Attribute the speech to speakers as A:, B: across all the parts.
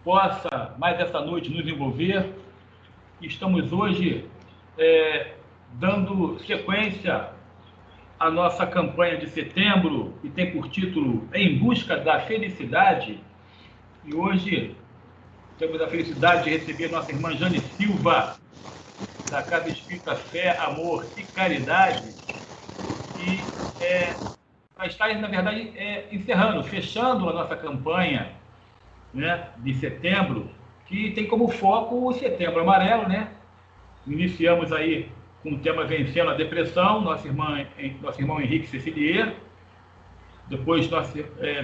A: possa, mais essa noite, nos envolver. Estamos hoje dando sequência à nossa campanha de setembro, que tem por título Em Busca da Felicidade. E hoje temos a felicidade de receber nossa irmã Jane Silva, da Casa Espírita Fé, Amor e Caridade, e para estar, na verdade, encerrando, fechando a nossa campanha, né, de setembro, que tem como foco o Setembro Amarelo, né? Iniciamos aí com o tema Vencendo a Depressão, nosso irmão Henrique Cecilier, depois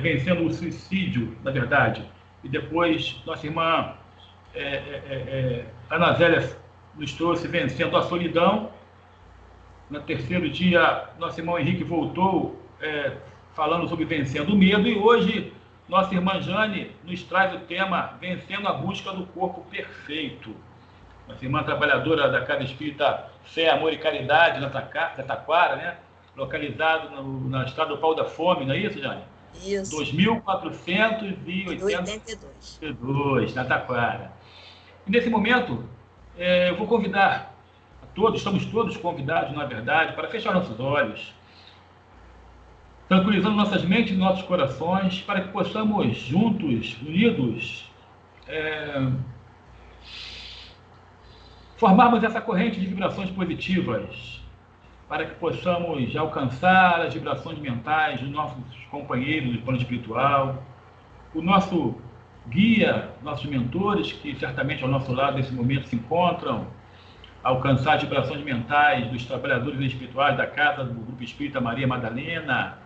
A: Vencendo o Suicídio, na verdade, e depois nossa irmã Ana Zélia nos trouxe Vencendo a Solidão. No terceiro dia, nosso irmão Henrique voltou falando sobre Vencendo o Medo, e hoje nossa irmã Jane nos traz o tema Vencendo a Busca do Corpo Perfeito. Nossa irmã trabalhadora da Casa Espírita Fé, Amor e Caridade, na Taquara, né? Localizado na estrada do Pau da Fome, não é isso, Jane?
B: Isso.
A: 2482, na Taquara. E nesse momento, eu vou convidar a todos, estamos todos convidados, na verdade, para fechar nossos olhos, tranquilizando nossas mentes e nossos corações, para que possamos juntos, unidos, formarmos essa corrente de vibrações positivas, para que possamos alcançar as vibrações mentais dos nossos companheiros do plano espiritual, o nosso guia, nossos mentores, que certamente ao nosso lado nesse momento se encontram, alcançar as vibrações mentais dos trabalhadores espirituais da Casa do Grupo Espírita Maria Madalena,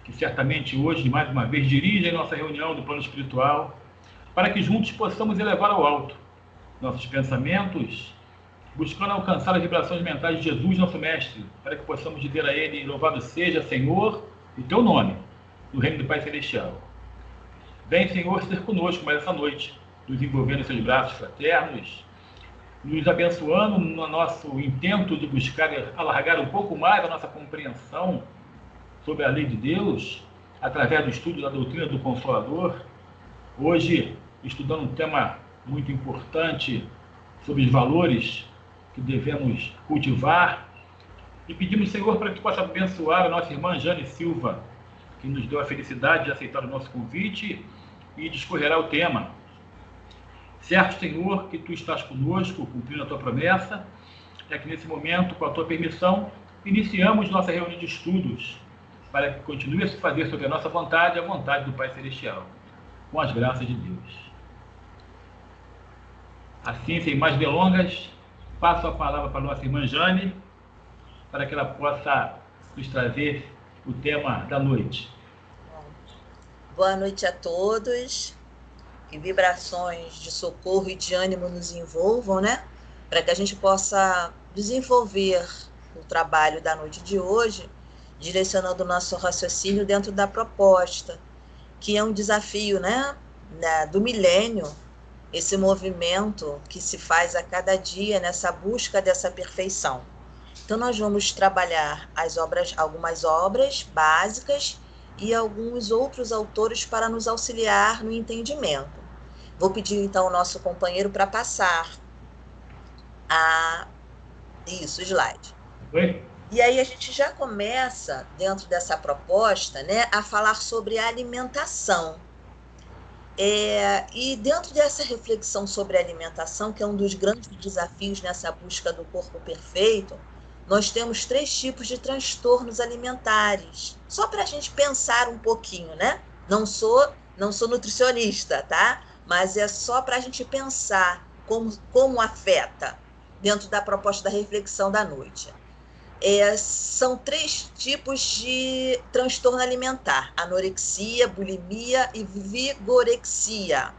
A: que certamente hoje, mais uma vez, dirigem nossa reunião do plano espiritual, para que juntos possamos elevar ao alto nossos pensamentos, buscando alcançar as vibrações mentais de Jesus, nosso Mestre, para que possamos dizer a Ele: louvado seja, Senhor, o Teu nome, no reino do Pai Celestial. Vem, Senhor, ser conosco mais essa noite, nos envolvendo em seus braços fraternos, nos abençoando no nosso intento de buscar alargar um pouco mais a nossa compreensão sobre a lei de Deus, através do estudo da doutrina do Consolador. Hoje, estudando um tema muito importante sobre os valores que devemos cultivar, e pedimos, Senhor, para que Tu possa abençoar a nossa irmã Jane Silva, que nos deu a felicidade de aceitar o nosso convite e discorrerá o tema. Certo, Senhor, que Tu estás conosco, cumprindo a Tua promessa, é que nesse momento, com a Tua permissão, iniciamos nossa reunião de estudos, para que continue a se fazer sobre a nossa vontade e a vontade do Pai Celestial, com as graças de Deus. Assim, sem mais delongas, passo a palavra para a nossa irmã Jane, para que ela possa nos trazer o tema da noite.
B: Boa noite a todos, que vibrações de socorro e de ânimo nos envolvam, né? Para que a gente possa desenvolver o trabalho da noite de hoje, direcionando o nosso raciocínio dentro da proposta, que é um desafio, né, do milênio, esse movimento que se faz a cada dia nessa busca dessa perfeição. Então nós vamos trabalhar algumas obras básicas e alguns outros autores para nos auxiliar no entendimento. Vou pedir então ao nosso companheiro para passar o slide.
A: Oi?
B: E aí a gente já começa, dentro dessa proposta, né, a falar sobre a alimentação. E dentro dessa reflexão sobre a alimentação, que é um dos grandes desafios nessa busca do corpo perfeito, nós temos 3 tipos de transtornos alimentares. Só para a gente pensar um pouquinho, né? Não sou nutricionista, tá? Mas é só para a gente pensar como afeta dentro da proposta da reflexão da noite. São 3 tipos de transtorno alimentar: anorexia, bulimia e vigorexia.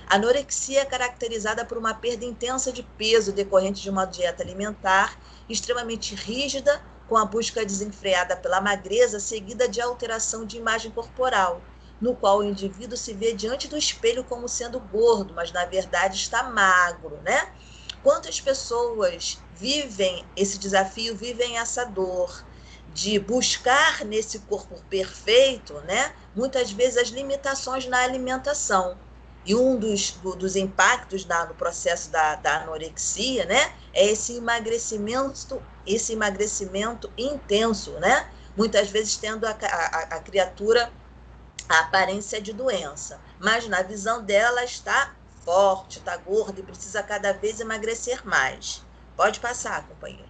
B: A anorexia é caracterizada por uma perda intensa de peso decorrente de uma dieta alimentar extremamente rígida, com a busca desenfreada pela magreza, seguida de alteração de imagem corporal, no qual o indivíduo se vê diante do espelho como sendo gordo, mas na verdade está magro, né? Quantas pessoas vivem esse desafio, vivem essa dor de buscar nesse corpo perfeito, né, muitas vezes as limitações na alimentação. E um dos impactos no processo da anorexia, né, é esse emagrecimento intenso, né? Muitas vezes tendo a criatura a aparência de doença, mas na visão dela está forte, está gorda e precisa cada vez emagrecer mais. Pode passar, companheiro.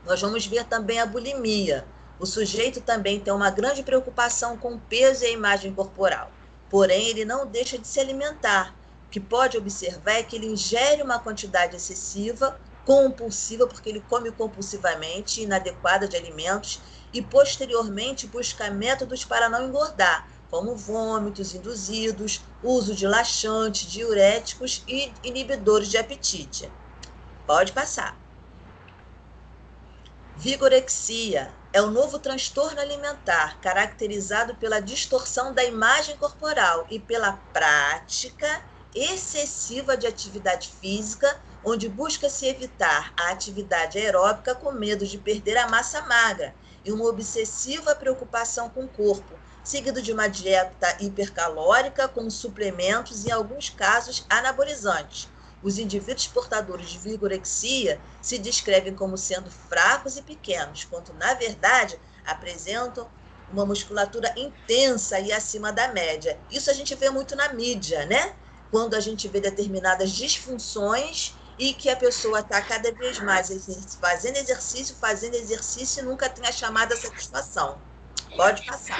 B: Nós vamos ver também a bulimia. O sujeito também tem uma grande preocupação com o peso e a imagem corporal. Porém, ele não deixa de se alimentar. O que pode observar é que ele ingere uma quantidade excessiva, compulsiva, porque ele come compulsivamente, inadequada de alimentos, e posteriormente busca métodos para não engordar, como vômitos induzidos, uso de laxantes, diuréticos e inibidores de apetite. Pode passar. Vigorexia é um novo transtorno alimentar caracterizado pela distorção da imagem corporal e pela prática excessiva de atividade física, onde busca-se evitar a atividade aeróbica com medo de perder a massa magra e uma obsessiva preocupação com o corpo, seguido de uma dieta hipercalórica com suplementos e, em alguns casos, anabolizantes. Os indivíduos portadores de vigorexia se descrevem como sendo fracos e pequenos, quando, na verdade, apresentam uma musculatura intensa e acima da média. Isso a gente vê muito na mídia, né? Quando a gente vê determinadas disfunções e que a pessoa está cada vez mais fazendo exercício e nunca tem a chamada satisfação. Pode passar.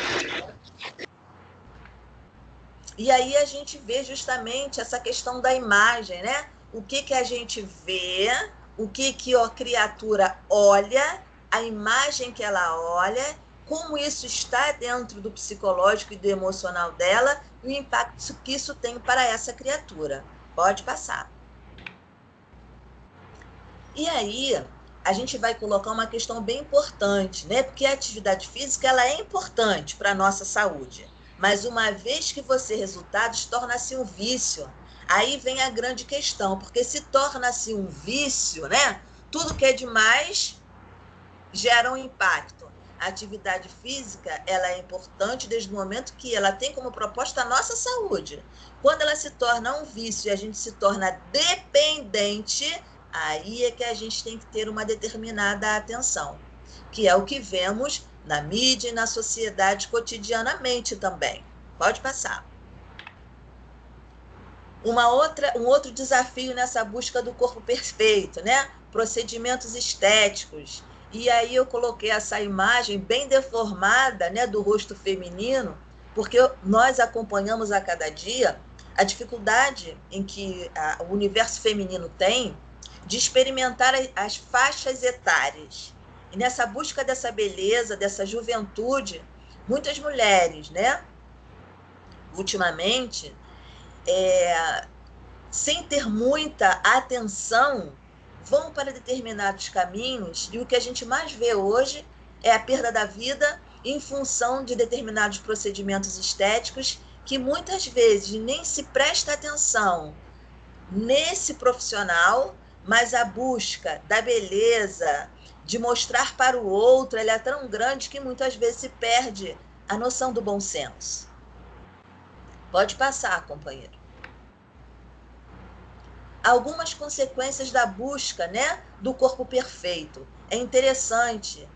B: E aí a gente vê justamente essa questão da imagem, né? O que a gente vê, o que a criatura olha, a imagem que ela olha, como isso está dentro do psicológico e do emocional dela e o impacto que isso tem para essa criatura. Pode passar. E aí a gente vai colocar uma questão bem importante, né? Porque a atividade física ela é importante para a nossa saúde. Mas uma vez que você resultados, torna-se um vício. Aí vem a grande questão, porque se torna-se um vício, né? Tudo que é demais gera um impacto. A atividade física, ela é importante desde o momento que ela tem como proposta a nossa saúde. Quando ela se torna um vício e a gente se torna dependente, aí é que a gente tem que ter uma determinada atenção, que é o que vemos na mídia e na sociedade cotidianamente também. Pode passar. Um outro desafio nessa busca do corpo perfeito, né? Procedimentos estéticos. E aí eu coloquei essa imagem bem deformada, né, do rosto feminino, porque nós acompanhamos a cada dia a dificuldade em que o universo feminino tem de experimentar as faixas etárias. E nessa busca dessa beleza, dessa juventude, muitas mulheres, né, ultimamente, sem ter muita atenção, vão para determinados caminhos, e o que a gente mais vê hoje é a perda da vida em função de determinados procedimentos estéticos que muitas vezes nem se presta atenção nesse profissional, mas a busca da beleza, de mostrar para o outro, ela é tão grande que muitas vezes se perde a noção do bom senso. Pode passar, companheiro. Algumas consequências da busca, né, do corpo perfeito. É interessante,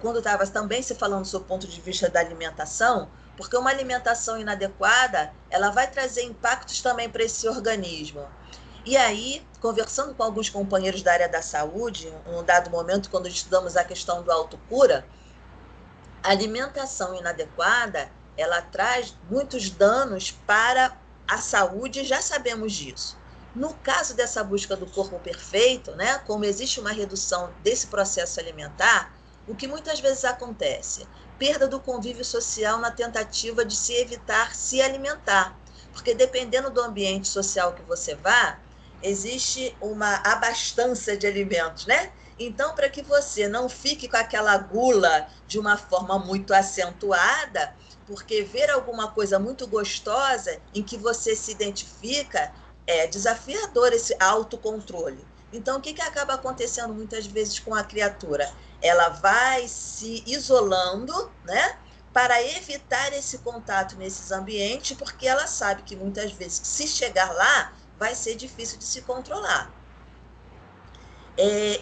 B: quando estava também se falando do ponto de vista da alimentação, porque uma alimentação inadequada, ela vai trazer impactos também para esse organismo. E aí, conversando com alguns companheiros da área da saúde, em um dado momento, quando estudamos a questão do autocura, a alimentação inadequada, ela traz muitos danos para a saúde, já sabemos disso. No caso dessa busca do corpo perfeito, né, como existe uma redução desse processo alimentar, o que muitas vezes acontece? Perda do convívio social na tentativa de se evitar se alimentar. Porque dependendo do ambiente social que você vá, existe uma abastança de alimentos, né? Então, para que você não fique com aquela gula de uma forma muito acentuada, porque ver alguma coisa muito gostosa em que você se identifica é desafiador esse autocontrole. Então, o que acaba acontecendo muitas vezes com a criatura? Ela vai se isolando, né? para evitar esse contato nesses ambientes, porque ela sabe que muitas vezes, se chegar lá, vai ser difícil de se controlar.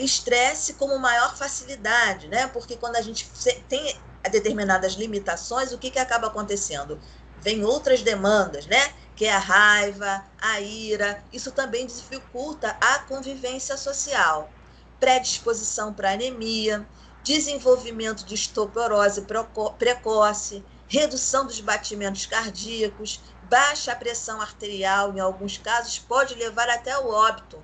B: Estresse como maior facilidade, né? Porque quando a gente tem determinadas limitações, o que acaba acontecendo? Vem outras demandas, né? Que é a raiva, a ira, isso também dificulta a convivência social. Predisposição para anemia, desenvolvimento de osteoporose precoce, redução dos batimentos cardíacos, baixa pressão arterial, em alguns casos, pode levar até o óbito,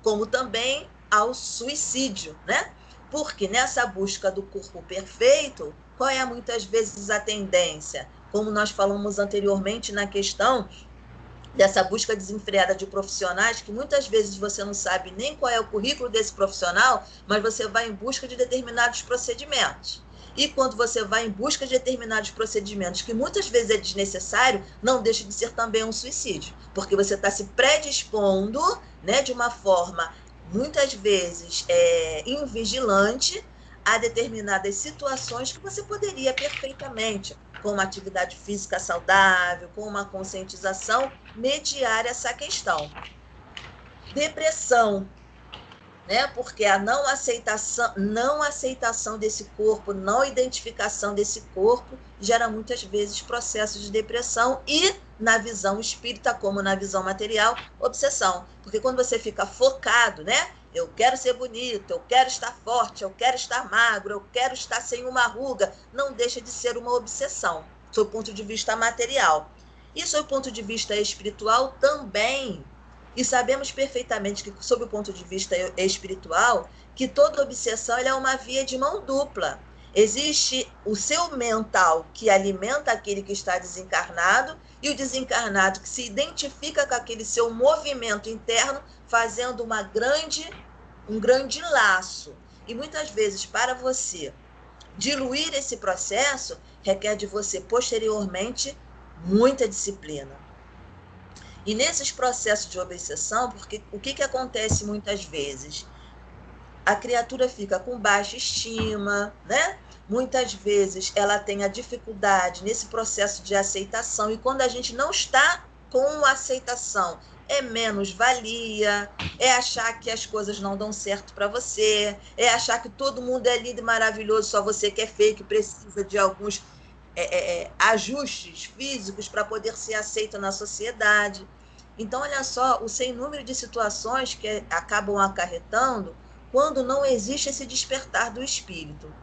B: como também ao suicídio, né? Porque nessa busca do corpo perfeito, qual é muitas vezes a tendência? Como nós falamos anteriormente na questão dessa busca desenfreada de profissionais, que muitas vezes você não sabe nem qual é o currículo desse profissional, mas você vai em busca de determinados procedimentos. E quando você vai em busca de determinados procedimentos, que muitas vezes é desnecessário, não deixa de ser também um suicídio, porque você está se predispondo, né, de uma forma, muitas vezes, invigilante, a determinadas situações que você poderia perfeitamente, com uma atividade física saudável, com uma conscientização, mediar essa questão. Depressão, né? Porque a não aceitação desse corpo, não identificação desse corpo, gera muitas vezes processos de depressão e, na visão espírita, como na visão material, obsessão. Porque quando você fica focado, né? Eu quero ser bonito, eu quero estar forte, eu quero estar magro, eu quero estar sem uma ruga, não deixa de ser uma obsessão, sob o ponto de vista material. E sob o ponto de vista espiritual também. E sabemos perfeitamente que, sob o ponto de vista espiritual, que toda obsessão é uma via de mão dupla. Existe o seu mental, que alimenta aquele que está desencarnado, e o desencarnado, que se identifica com aquele seu movimento interno, fazendo um grande laço. E muitas vezes, para você diluir esse processo, requer de você, posteriormente, muita disciplina. E nesses processos de obsessão, porque o que acontece muitas vezes? A criatura fica com baixa estima, né? Muitas vezes ela tem a dificuldade nesse processo de aceitação, e quando a gente não está com aceitação, é menos-valia, é achar que as coisas não dão certo para você, é achar que todo mundo é lindo e maravilhoso, só você que é feio, que precisa de alguns ajustes físicos para poder ser aceito na sociedade. Então, olha só, o sem número de situações que acabam acarretando quando não existe esse despertar do espírito.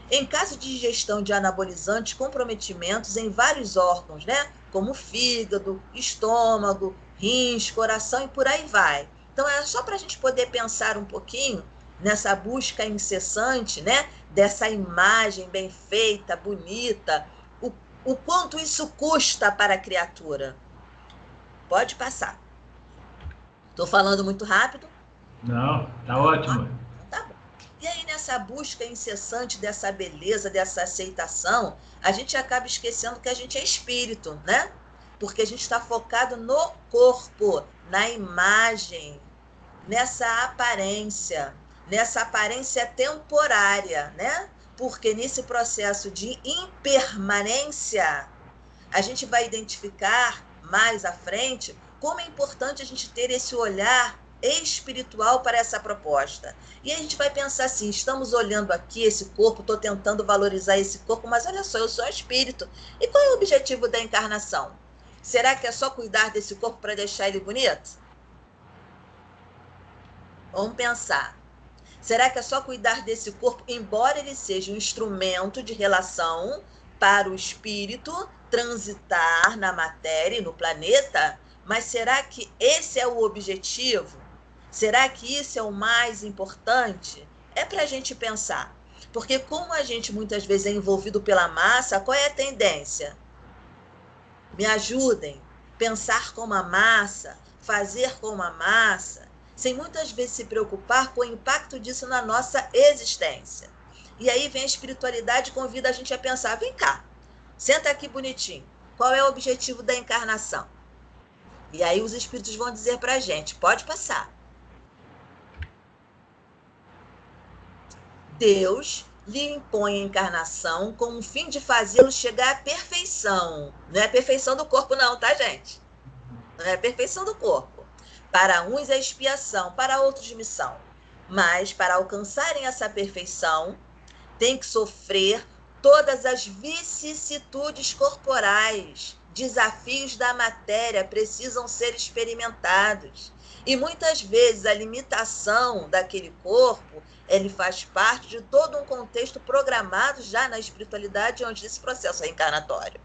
B: Em caso de ingestão de anabolizantes, comprometimentos em vários órgãos, né? Como fígado, estômago, rins, coração e por aí vai. Então, é só para a gente poder pensar um pouquinho nessa busca incessante, né? Dessa imagem bem feita, bonita, o quanto isso custa para a criatura. Pode passar. Estou falando muito rápido?
A: Não, tá ótimo.
B: Tá bom. E aí, nessa busca incessante dessa beleza, dessa aceitação, a gente acaba esquecendo que a gente é espírito, né? Porque a gente está focado no corpo, na imagem, nessa aparência temporária, né? Porque nesse processo de impermanência, a gente vai identificar mais à frente como é importante a gente ter esse olhar espiritual para essa proposta. E a gente vai pensar assim, estamos olhando aqui esse corpo, estou tentando valorizar esse corpo, mas olha só, eu sou espírito. E qual é o objetivo da encarnação? Será que é só cuidar desse corpo para deixar ele bonito? Vamos pensar. Será que é só cuidar desse corpo, embora ele seja um instrumento de relação para o espírito transitar na matéria e no planeta? Mas será que esse é o objetivo? Será que isso é o mais importante? É para a gente pensar. Porque como a gente muitas vezes é envolvido pela massa, qual é a tendência? Me ajudem. Pensar como a massa, fazer como a massa, sem muitas vezes se preocupar com o impacto disso na nossa existência. E aí vem a espiritualidade e convida a gente a pensar, vem cá, senta aqui bonitinho, qual é o objetivo da encarnação? E aí os espíritos vão dizer para a gente, pode passar. Deus lhe impõe a encarnação com o fim de fazê-lo chegar à perfeição. Não é a perfeição do corpo não, tá, gente? Não é a perfeição do corpo. Para uns é expiação, para outros missão. Mas para alcançarem essa perfeição, tem que sofrer todas as vicissitudes corporais, desafios da matéria precisam ser experimentados. E muitas vezes a limitação daquele corpo, ele faz parte de todo um contexto programado já na espiritualidade antes desse processo reencarnatório.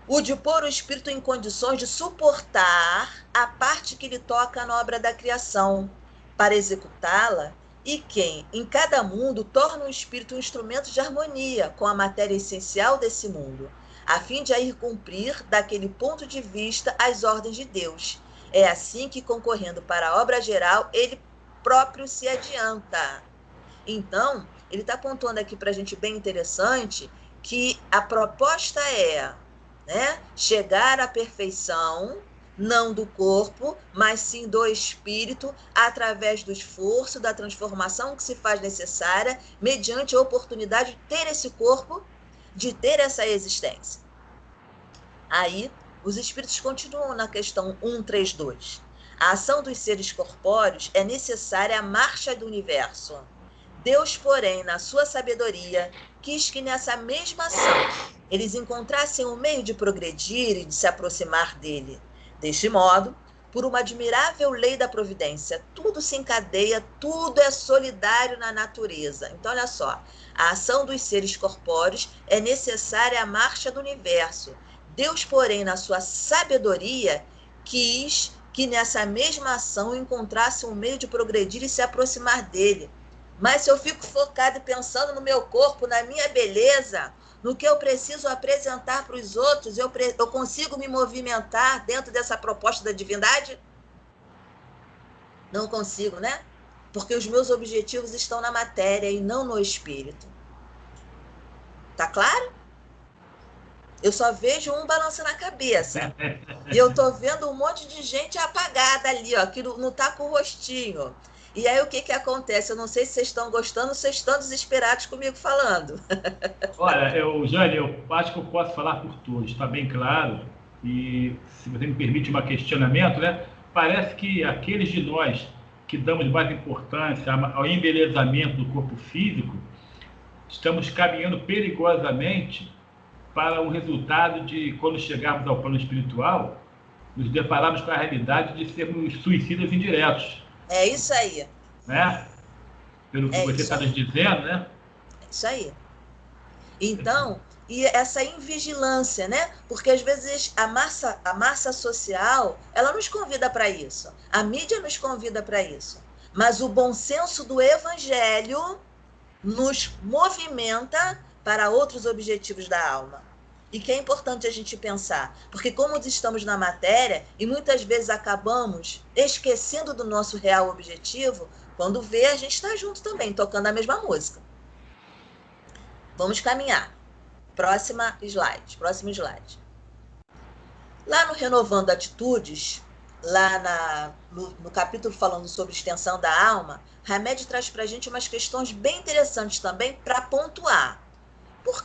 B: O de pôr o espírito em condições de suportar a parte que lhe toca na obra da criação, para executá-la, e quem, em cada mundo, torna o espírito um instrumento de harmonia com a matéria essencial desse mundo, a fim de a ir cumprir, daquele ponto de vista, as ordens de Deus. É assim que, concorrendo para a obra geral, ele próprio se adianta. Então, ele está apontando aqui para a gente bem interessante que a proposta é, né, chegar à perfeição, não do corpo, mas sim do espírito, através do esforço, da transformação que se faz necessária, mediante a oportunidade de ter esse corpo, de ter essa existência. Aí, os espíritos continuam na questão 132. A ação dos seres corpóreos é necessária à marcha do universo. Deus, porém, na sua sabedoria, quis que nessa mesma ação eles encontrassem um meio de progredir e de se aproximar dele. Deste modo, por uma admirável lei da providência, tudo se encadeia, tudo é solidário na natureza. Então, olha só, a ação dos seres corpóreos é necessária à marcha do universo. Deus, porém, na sua sabedoria, quis que nessa mesma ação encontrasse um meio de progredir e se aproximar dele. Mas se eu fico focado e pensando no meu corpo, na minha beleza, no que eu preciso apresentar para os outros, eu consigo me movimentar dentro dessa proposta da divindade? Não consigo, né? Porque os meus objetivos estão na matéria e não no espírito. Tá claro? Eu só vejo um balançando a cabeça. E eu tô vendo um monte de gente apagada ali, ó, que não tá com o rostinho. E aí o que acontece? Eu não sei se vocês estão gostando ou se vocês estão desesperados comigo falando.
A: Olha, Jane, eu acho que eu posso falar por todos, está bem claro. E se você me permite um questionamento, né? Parece que aqueles de nós que damos mais importância ao embelezamento do corpo físico, estamos caminhando perigosamente para o resultado de, quando chegarmos ao plano espiritual, nos depararmos com a realidade de sermos suicidas indiretos.
B: É isso aí.
A: Né? Pelo que você está nos dizendo, né?
B: É isso aí. Então, e essa invigilância, né? Porque às vezes a massa social, ela nos convida para isso. A mídia nos convida para isso. Mas o bom senso do evangelho nos movimenta para outros objetivos da alma. E que é importante a gente pensar, porque como estamos na matéria e muitas vezes acabamos esquecendo do nosso real objetivo, quando vê, a gente está junto também, tocando a mesma música. Vamos caminhar. Próximo slide. Lá no Renovando Atitudes, lá no capítulo falando sobre extensão da alma, Hamed traz para a gente umas questões bem interessantes também para pontuar.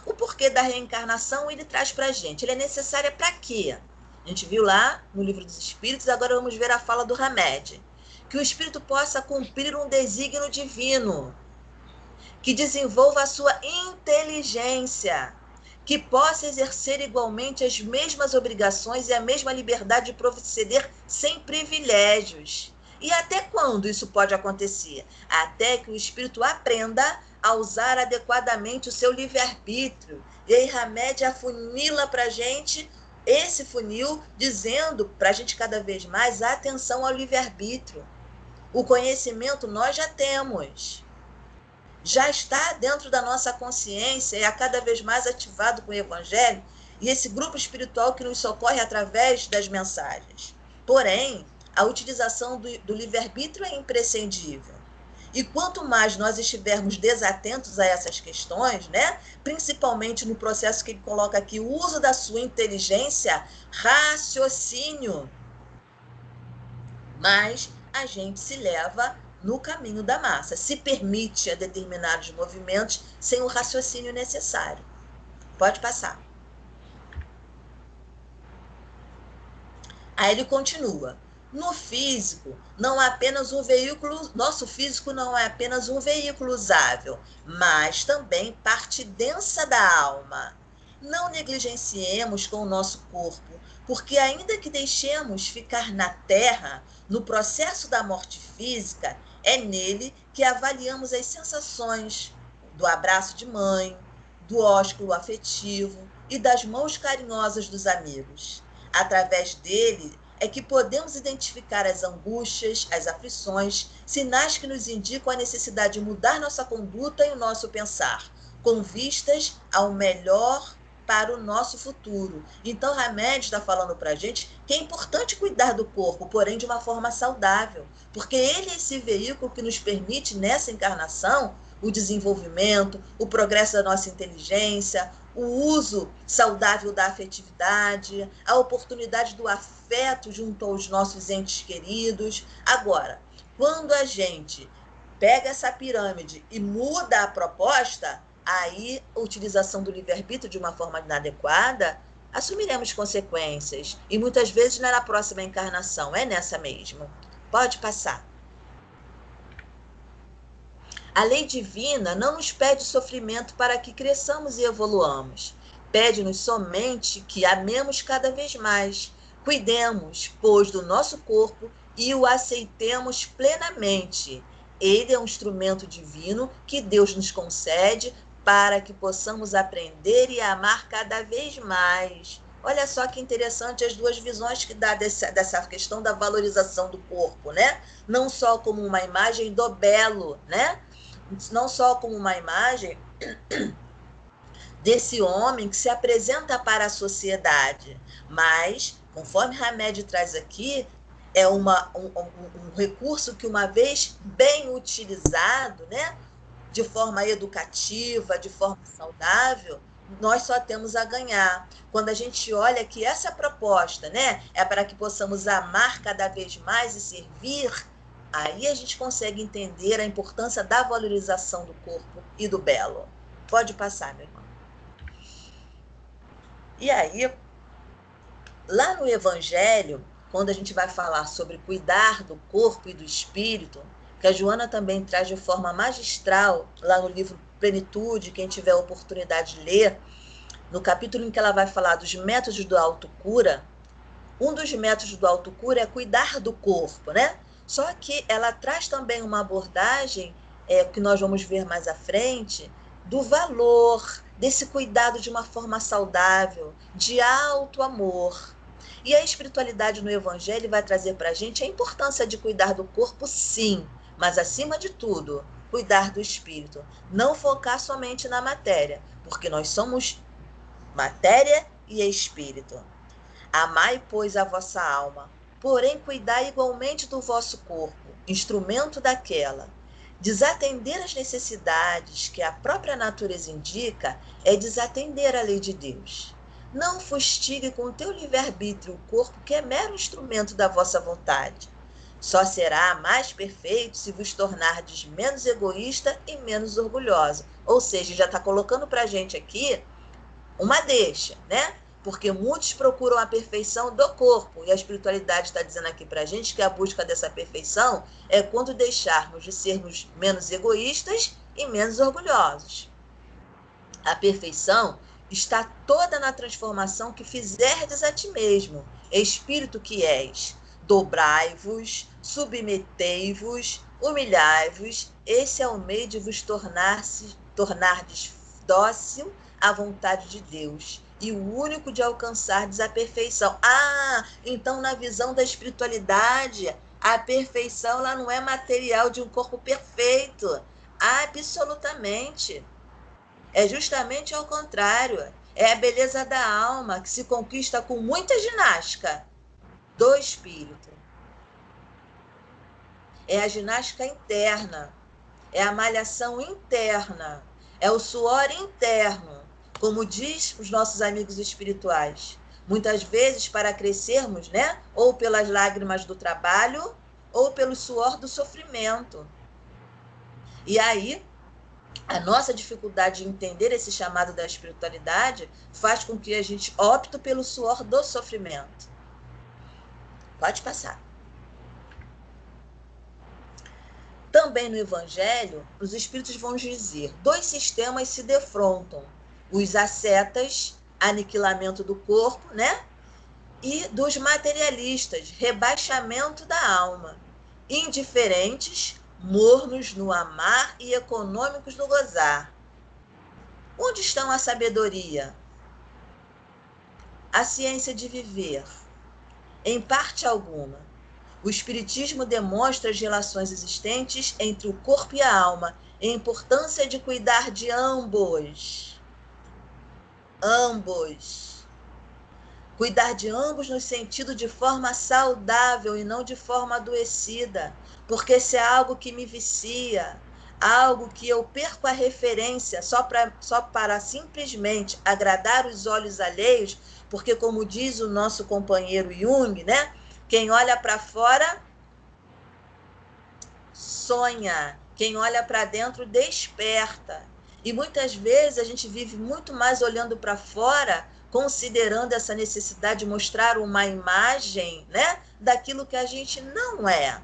B: O porquê da reencarnação ele traz para a gente. Ele é necessária para quê? A gente viu lá no Livro dos Espíritos, agora vamos ver a fala do Hamed. Que o espírito possa cumprir um desígnio divino, que desenvolva a sua inteligência, que possa exercer igualmente as mesmas obrigações e a mesma liberdade de proceder sem privilégios. E até quando isso pode acontecer? Até que o espírito aprenda a usar adequadamente o seu livre-arbítrio. E aí Hamed afunila para a gente esse funil, dizendo para a gente cada vez mais atenção ao livre-arbítrio. O conhecimento nós já temos. Já está dentro da nossa consciência e é cada vez mais ativado com o Evangelho e esse grupo espiritual que nos socorre através das mensagens. Porém, a utilização do livre-arbítrio é imprescindível. E quanto mais nós estivermos desatentos a essas questões, né, principalmente no processo que ele coloca aqui, o uso da sua inteligência, raciocínio, mais a gente se leva no caminho da massa, se permite a determinados movimentos sem o raciocínio necessário. Pode passar. Aí ele continua. No físico, não é apenas um veículo, nosso físico não é apenas um veículo usável, mas também parte densa da alma. Não negligenciemos com o nosso corpo, porque ainda que deixemos ficar na terra, no processo da morte física, é nele que avaliamos as sensações do abraço de mãe, do ósculo afetivo e das mãos carinhosas dos amigos. Através dele é que podemos identificar as angústias, as aflições, sinais que nos indicam a necessidade de mudar nossa conduta e o nosso pensar, com vistas ao melhor para o nosso futuro. Então, Hamed está falando para a gente que é importante cuidar do corpo, porém de uma forma saudável, porque ele é esse veículo que nos permite, nessa encarnação, o desenvolvimento, o progresso da nossa inteligência, o uso saudável da afetividade, a oportunidade do afeto junto aos nossos entes queridos. Agora, quando a gente pega essa pirâmide e muda a proposta, aí a utilização do livre-arbítrio de uma forma inadequada, assumiremos consequências. E muitas vezes não é na próxima encarnação, é nessa mesmo. Pode passar. A lei divina não nos pede sofrimento para que cresçamos e evoluamos. Pede-nos somente que amemos cada vez mais, cuidemos, pois, do nosso corpo e o aceitemos plenamente. Ele é um instrumento divino que Deus nos concede para que possamos aprender e amar cada vez mais. Olha só que interessante as duas visões que dá dessa questão da valorização do corpo, né? Não só como uma imagem do belo, né? Não só como uma imagem desse homem que se apresenta para a sociedade, mas, conforme Hamed traz aqui, é um recurso que, uma vez bem utilizado, né, de forma educativa, de forma saudável, nós só temos a ganhar. Quando a gente olha que essa proposta, né, é para que possamos amar cada vez mais e servir, aí a gente consegue entender a importância da valorização do corpo e do belo. Pode passar, meu irmão. E aí, lá no Evangelho, quando a gente vai falar sobre cuidar do corpo e do espírito, que a Joana também traz de forma magistral, lá no livro Plenitude, quem tiver a oportunidade de ler, no capítulo em que ela vai falar dos métodos do autocura, um dos métodos do autocura é cuidar do corpo, né? Só que ela traz também uma abordagem, que nós vamos ver mais à frente, do valor desse cuidado de uma forma saudável, de alto amor. E a espiritualidade no Evangelho vai trazer para a gente a importância de cuidar do corpo, sim, mas acima de tudo, cuidar do espírito. Não focar somente na matéria, porque nós somos matéria e espírito. Amai, pois, a vossa alma, porém cuidai igualmente do vosso corpo, instrumento daquela. Desatender as necessidades que a própria natureza indica é desatender a lei de Deus. Não fustigue com o teu livre-arbítrio o corpo, que é mero instrumento da vossa vontade. Só será mais perfeito se vos tornardes menos egoísta e menos orgulhosa. Ou seja, já está colocando para a gente aqui uma deixa, né? Porque muitos procuram a perfeição do corpo, e a espiritualidade está dizendo aqui para a gente que a busca dessa perfeição é quando deixarmos de sermos menos egoístas e menos orgulhosos. A perfeição está toda na transformação que fizerdes a ti mesmo, espírito que és. Dobrai-vos, submetei-vos, humilhai-vos, esse é o meio de vos tornardes dócil à vontade de Deus, e o único de alcançardes a perfeição. Então na visão da espiritualidade, a perfeição ela não é material de um corpo perfeito. Absolutamente. É justamente ao contrário. É a beleza da alma que se conquista com muita ginástica do espírito. É a ginástica interna. É a malhação interna. É o suor interno. Como diz os nossos amigos espirituais, muitas vezes para crescermos, né, ou pelas lágrimas do trabalho, ou pelo suor do sofrimento. E aí, a nossa dificuldade de entender esse chamado da espiritualidade faz com que a gente opte pelo suor do sofrimento. Pode passar. Também no Evangelho, os espíritos vão dizer: dois sistemas se defrontam. Os ascetas, aniquilamento do corpo, né? E dos materialistas, rebaixamento da alma. Indiferentes, mornos no amar e econômicos no gozar. Onde estão a sabedoria? A ciência de viver? Em parte alguma. O Espiritismo demonstra as relações existentes entre o corpo e a alma e a importância de cuidar de ambos. Ambos. Cuidar de ambos no sentido de forma saudável e não de forma adoecida, porque se é algo que me vicia, algo que eu perco a referência só para simplesmente agradar os olhos alheios, porque como diz o nosso companheiro Jung, né? Quem olha para fora sonha, quem olha para dentro desperta. E muitas vezes a gente vive muito mais olhando para fora, considerando essa necessidade de mostrar uma imagem, né, daquilo que a gente não é.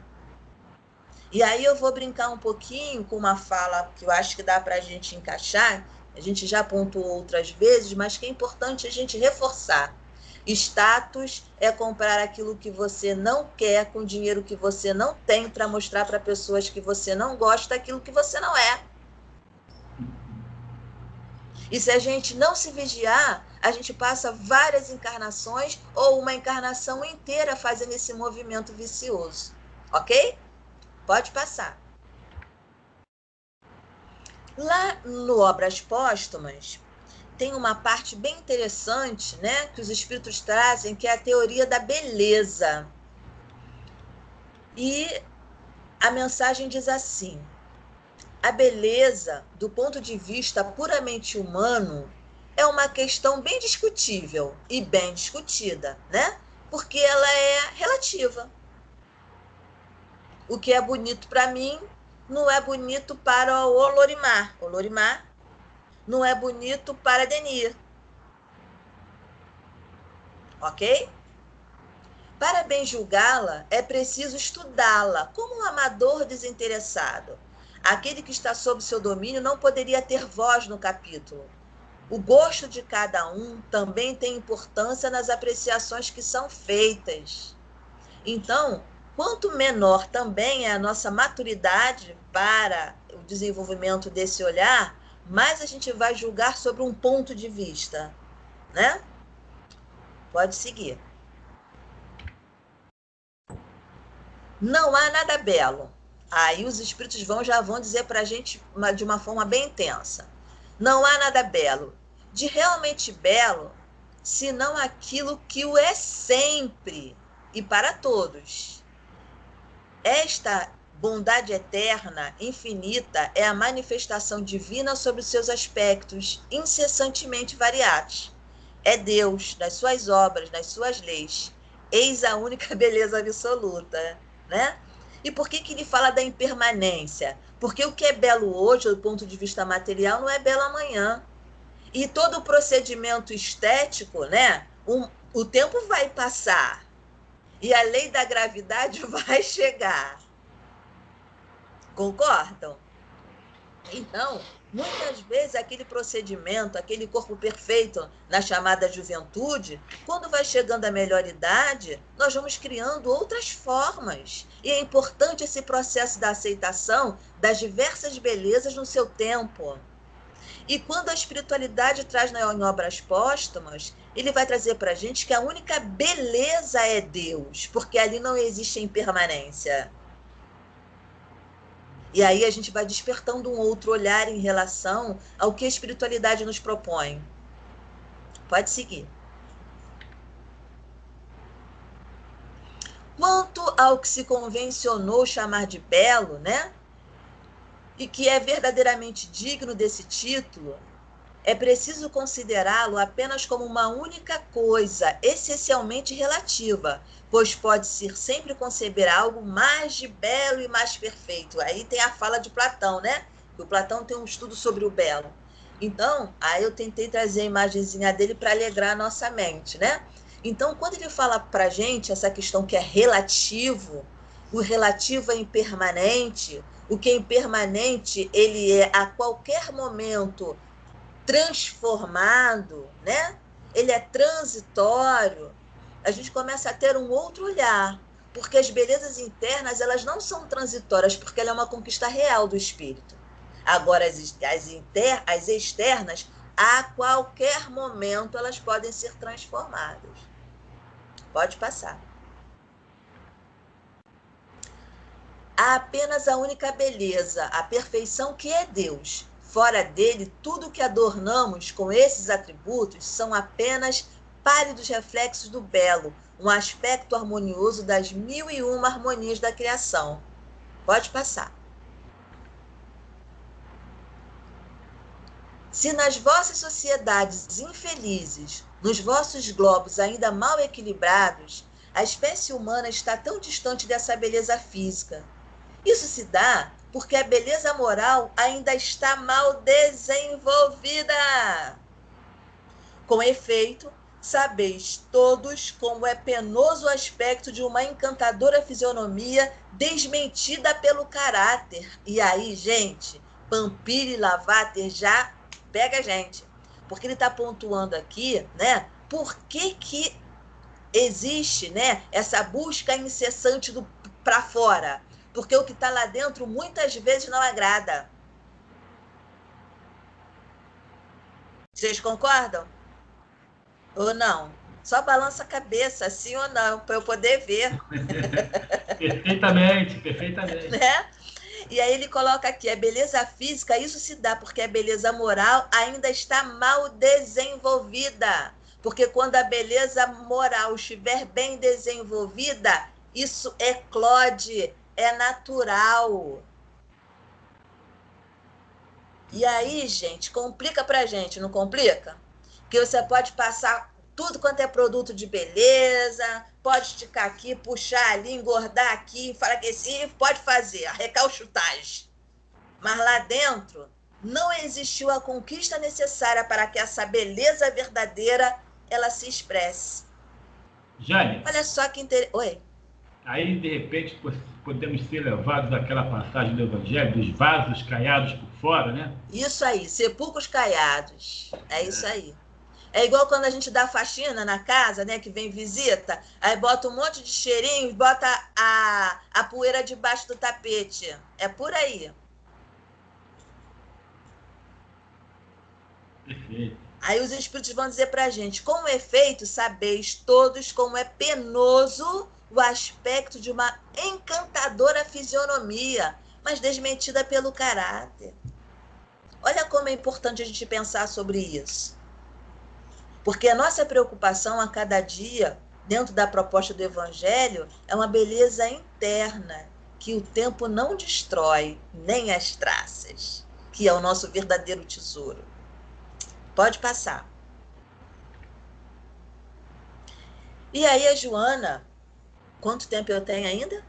B: E aí eu vou brincar um pouquinho com uma fala que eu acho que dá para a gente encaixar, a gente já pontuou outras vezes, mas que é importante a gente reforçar. Status é comprar aquilo que você não quer com dinheiro que você não tem para mostrar para pessoas que você não gosta aquilo que você não é. E se a gente não se vigiar, a gente passa várias encarnações ou uma encarnação inteira fazendo esse movimento vicioso. Ok? Pode passar. Lá no Obras Póstumas, tem uma parte bem interessante, né, que os espíritos trazem, que é a teoria da beleza. E a mensagem diz assim: a beleza, do ponto de vista puramente humano, é uma questão bem discutível e bem discutida, né? Porque ela é relativa. O que é bonito para mim não é bonito para o Olorimar. Olorimar não é bonito para Denir. Ok? Para bem julgá-la, é preciso estudá-la, como um amador desinteressado. Aquele que está sob seu domínio não poderia ter voz no capítulo. O gosto de cada um também tem importância nas apreciações que são feitas. Então, quanto menor também é a nossa maturidade para o desenvolvimento desse olhar, mais a gente vai julgar sobre um ponto de vista, né? Pode seguir. Não há nada belo. Aí os espíritos já vão dizer para a gente de uma forma bem intensa. Não há nada belo, de realmente belo, senão aquilo que o é sempre e para todos. Esta bondade eterna, infinita, é a manifestação divina sobre os seus aspectos incessantemente variados. É Deus, nas suas obras, nas suas leis. Eis a única beleza absoluta, né? E por que ele fala da impermanência? Porque o que é belo hoje, do ponto de vista material, não é belo amanhã. E todo o procedimento estético, né? O tempo vai passar e a lei da gravidade vai chegar. Concordam? Então, muitas vezes aquele procedimento, aquele corpo perfeito na chamada juventude, quando vai chegando a melhor idade, nós vamos criando outras formas. E é importante esse processo da aceitação das diversas belezas no seu tempo. E quando a espiritualidade traz em Obras Póstumas, ele vai trazer para a gente que a única beleza é Deus, porque ali não existe impermanência. E aí a gente vai despertando um outro olhar em relação ao que a espiritualidade nos propõe. Pode seguir. Quanto ao que se convencionou chamar de belo, né? E que é verdadeiramente digno desse título, é preciso considerá-lo apenas como uma única coisa, essencialmente relativa, pois pode-se sempre conceber algo mais de belo e mais perfeito. Aí tem a fala de Platão, né? O Platão tem um estudo sobre o belo. Então, aí eu tentei trazer a imagenzinha dele para alegrar a nossa mente, né? Então, quando ele fala para a gente essa questão que é relativo, o relativo é impermanente, o que é impermanente, ele é a qualquer momento transformado, né? Ele é transitório. A gente começa a ter um outro olhar, porque as belezas internas, elas não são transitórias, porque ela é uma conquista real do espírito. Agora, as externas, a qualquer momento, elas podem ser transformadas. Pode passar. Há apenas a única beleza, a perfeição que é Deus. Fora dele, tudo que adornamos com esses atributos são apenas pálidos reflexos do belo, um aspecto harmonioso das 1001 harmonias da criação. Pode passar. Se nas vossas sociedades infelizes, nos vossos globos ainda mal equilibrados, a espécie humana está tão distante dessa beleza física, isso se dá porque a beleza moral ainda está mal desenvolvida. Com efeito, sabeis todos como é penoso o aspecto de uma encantadora fisionomia desmentida pelo caráter. E aí, gente, Pampiri Lavater já pega a gente. Porque ele está pontuando aqui, né? Por que existe, né, essa busca incessante para fora? Porque o que está lá dentro muitas vezes não agrada. Vocês concordam? Ou não? Só balança a cabeça, sim ou não, para eu poder ver.
A: Perfeitamente, perfeitamente.
B: Né? E aí ele coloca aqui, a beleza física, isso se dá porque a beleza moral ainda está mal desenvolvida. Porque quando a beleza moral estiver bem desenvolvida, isso eclode, é natural. E aí, gente, complica pra gente, não complica? Porque você pode passar tudo quanto é produto de beleza, pode esticar aqui, puxar ali, engordar aqui, enfraquecer, pode fazer, a recalchutagem. Mas lá dentro não existiu a conquista necessária para que essa beleza verdadeira ela se expresse.
A: Jane,
B: Olha só que interessante. Oi.
A: aí de repente podemos ser levados àquela passagem do Evangelho, dos vasos caiados por fora, né?
B: Isso aí, sepulcros caiados. É isso aí. É igual quando a gente dá faxina na casa, né? Que vem visita, aí bota um monte de cheirinho e bota a poeira debaixo do tapete. É por aí.
A: Perfeito.
B: Aí os espíritos vão dizer pra gente, com efeito, sabeis todos como é penoso o aspecto de uma encantadora fisionomia, mas desmentida pelo caráter. Olha como é importante a gente pensar sobre isso. Porque a nossa preocupação a cada dia, dentro da proposta do Evangelho, é uma beleza interna, que o tempo não destrói, nem as traças, que é o nosso verdadeiro tesouro. Pode passar. E aí a Joana, quanto tempo eu tenho ainda?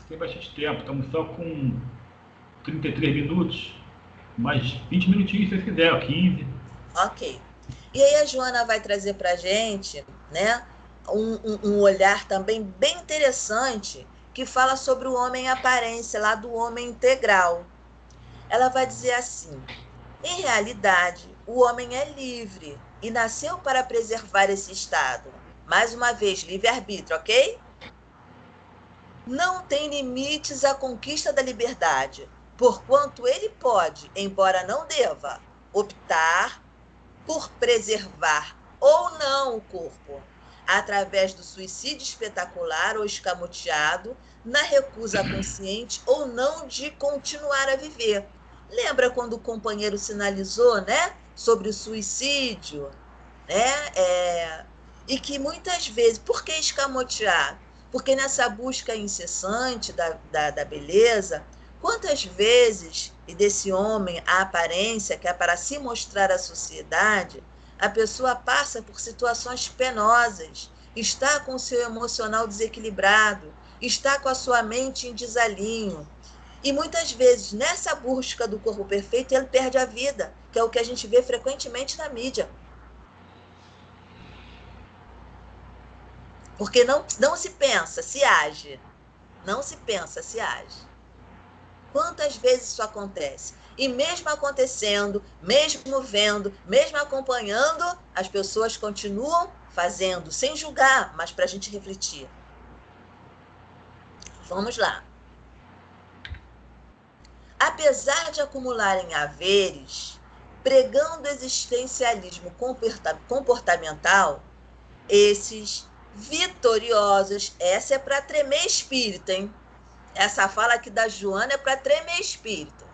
A: Tem bastante tempo, estamos só com 33 minutos, mais 20 minutinhos se você quiser, ou 15.
B: Ok. E aí a Joana vai trazer para a gente, né, um olhar também bem interessante, que fala sobre o homem aparência, lá do homem integral. Ela vai dizer assim: em realidade, o homem é livre e nasceu para preservar esse estado. Mais uma vez, livre-arbítrio, ok? Não tem limites à conquista da liberdade, porquanto ele pode, embora não deva, optar por preservar ou não o corpo, através do suicídio espetacular ou escamoteado, na recusa consciente ou não de continuar a viver. Lembra quando o companheiro sinalizou, né, sobre o suicídio, né? E que muitas vezes, por que escamotear? Porque nessa busca incessante da beleza, Quantas vezes, e desse homem, a aparência, que é para se mostrar à sociedade, a pessoa passa por situações penosas, está com o seu emocional desequilibrado, está com a sua mente em desalinho. E muitas vezes, nessa busca do corpo perfeito, ele perde a vida, que é o que a gente vê frequentemente na mídia. Porque não se pensa, se age. Não se pensa, se age. Quantas vezes isso acontece? E mesmo acontecendo, mesmo vendo, mesmo acompanhando, as pessoas continuam fazendo, sem julgar, mas para a gente refletir. Vamos lá. Apesar de acumularem haveres, pregando existencialismo comportamental, esses vitoriosos, essa é para tremer espírito, hein? Essa fala aqui da Joana é para tremer espírito.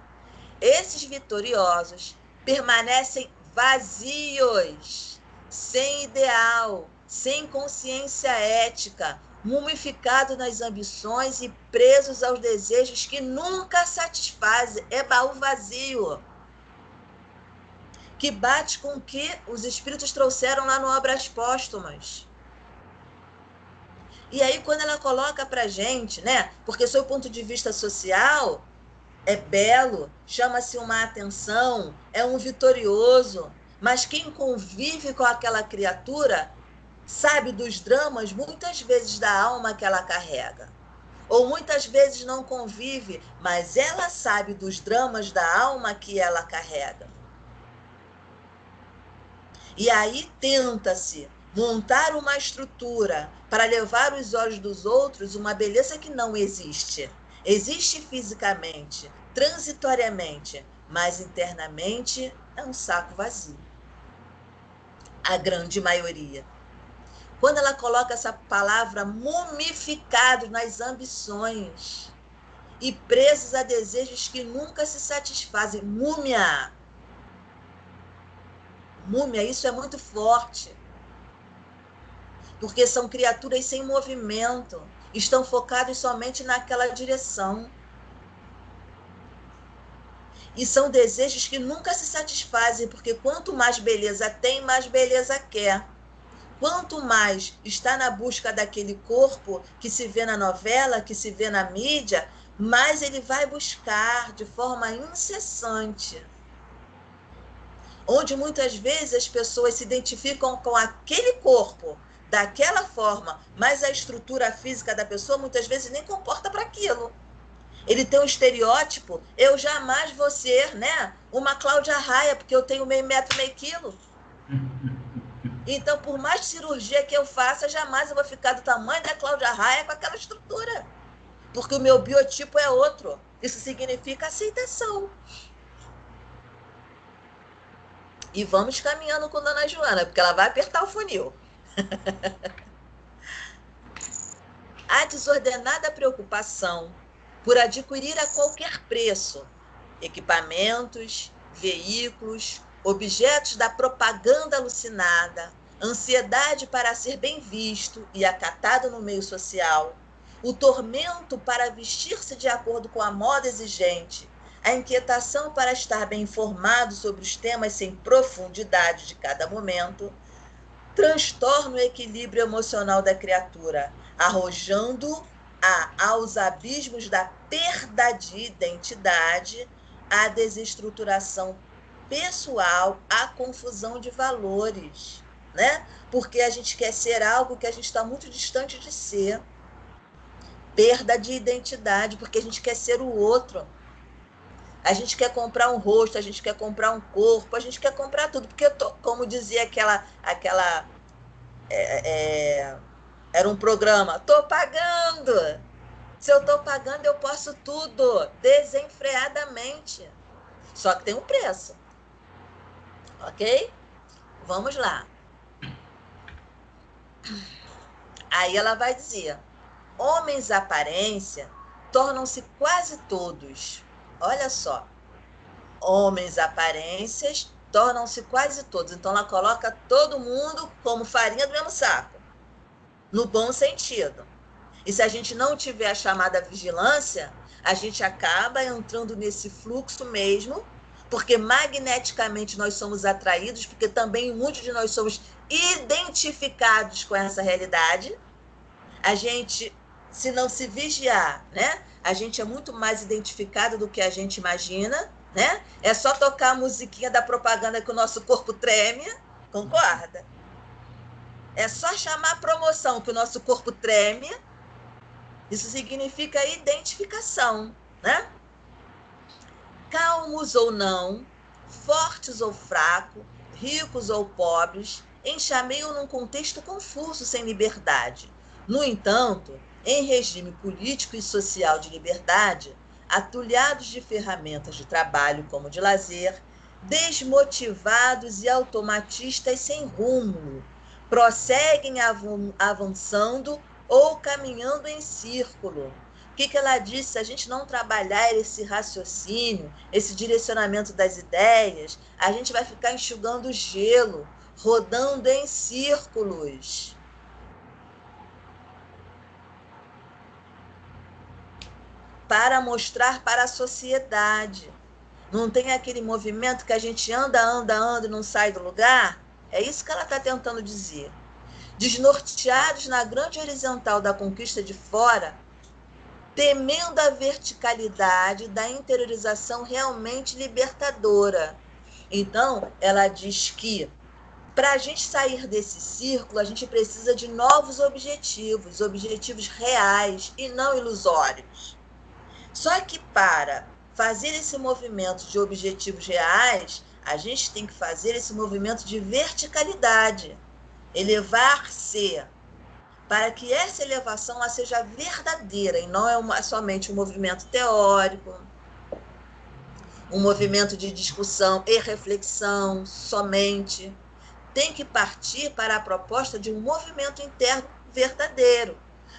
B: Esses vitoriosos permanecem vazios, sem ideal, sem consciência ética, mumificados nas ambições e presos aos desejos que nunca satisfazem. É baú vazio, que bate com o que os espíritos trouxeram lá no Obras Póstumas. E aí, quando ela coloca para a gente, né? Porque, sob o ponto de vista social, é belo, chama-se uma atenção, é um vitorioso, mas quem convive com aquela criatura sabe dos dramas, muitas vezes, da alma que ela carrega. Ou muitas vezes não convive, mas ela sabe dos dramas da alma que ela carrega. E aí tenta-se montar uma estrutura para levar os olhos dos outros uma beleza que não existe. Existe fisicamente, transitoriamente, mas internamente é um saco vazio. A grande maioria. Quando ela coloca essa palavra mumificados nas ambições e presos a desejos que nunca se satisfazem, múmia. Múmia, isso é muito forte. Porque são criaturas sem movimento, estão focados somente naquela direção. E são desejos que nunca se satisfazem, porque quanto mais beleza tem, mais beleza quer. Quanto mais está na busca daquele corpo que se vê na novela, que se vê na mídia, mais ele vai buscar de forma incessante. Onde muitas vezes as pessoas se identificam com aquele corpo, daquela forma, mas a estrutura física da pessoa muitas vezes nem comporta para aquilo. Ele tem um estereótipo, eu jamais vou ser, né, uma Cláudia Raia, porque eu tenho meio metro, meio quilo. Então, por mais cirurgia que eu faça, jamais eu vou ficar do tamanho da Cláudia Raia com aquela estrutura. Porque o meu biotipo é outro. Isso significa aceitação. E vamos caminhando com Dona Joana, porque ela vai apertar o funil. A desordenada preocupação por adquirir a qualquer preço equipamentos, veículos, objetos da propaganda alucinada, ansiedade para ser bem visto e acatado no meio social, o tormento para vestir-se de acordo com a moda exigente, a inquietação para estar bem informado sobre os temas sem profundidade de cada momento, transtorna o equilíbrio emocional da criatura, arrojando aos abismos da perda de identidade, a desestruturação pessoal, a confusão de valores, né? Porque a gente quer ser algo que a gente está muito distante de ser. Perda de identidade, porque a gente quer ser o outro. A gente quer comprar um rosto, a gente quer comprar um corpo, a gente quer comprar tudo. Porque, como dizia era um programa, tô pagando. Se eu tô pagando, eu posso tudo, desenfreadamente. Só que tem um preço. Ok? Vamos lá. Aí ela vai dizer, homens aparência tornam-se quase todos. Olha só. Homens aparências tornam-se quase todos. Então ela coloca todo mundo como farinha do mesmo saco. No bom sentido. E se a gente não tiver a chamada vigilância, a gente acaba entrando nesse fluxo mesmo, porque magneticamente nós somos atraídos, porque também muitos de nós somos identificados com essa realidade. A gente, se não se vigiar, né? A gente é muito mais identificado do que a gente imagina, né? É só tocar a musiquinha da propaganda que o nosso corpo treme, concorda? É só chamar a promoção que o nosso corpo treme. Isso significa identificação, né? Calmos ou não, fortes ou fracos, ricos ou pobres, enxameiam num contexto confuso sem liberdade. No entanto, em regime político e social de liberdade, atulhados de ferramentas de trabalho como de lazer, desmotivados e automatistas sem rumo, prosseguem avançando ou caminhando em círculo. O que ela disse? Se a gente não trabalhar esse raciocínio, esse direcionamento das ideias, a gente vai ficar enxugando gelo, rodando em círculos. Para mostrar para a sociedade. Não tem aquele movimento que a gente anda e não sai do lugar? É isso que ela está tentando dizer. Desnorteados na grande horizontal da conquista de fora, temendo a verticalidade da interiorização realmente libertadora. Então, ela diz que para a gente sair desse círculo, a gente precisa de novos objetivos, objetivos reais e não ilusórios. Só que para fazer esse movimento de objetivos reais, a gente tem que fazer esse movimento de verticalidade, elevar-se, para que essa elevação ela seja verdadeira e não é somente um movimento teórico, um movimento de discussão e reflexão somente. Tem que partir para a proposta de um movimento interno verdadeiro,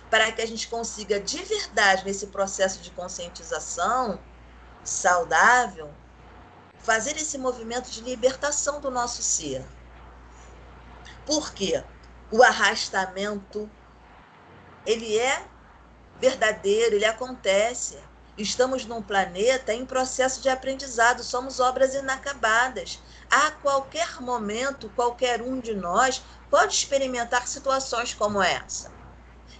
B: para que a gente consiga de verdade, nesse processo de conscientização saudável, fazer esse movimento de libertação do nosso ser. Por quê? O arrastamento, ele é verdadeiro, ele acontece. Estamos num planeta em processo de aprendizado, somos obras inacabadas. A qualquer momento, qualquer um de nós pode experimentar situações como essa.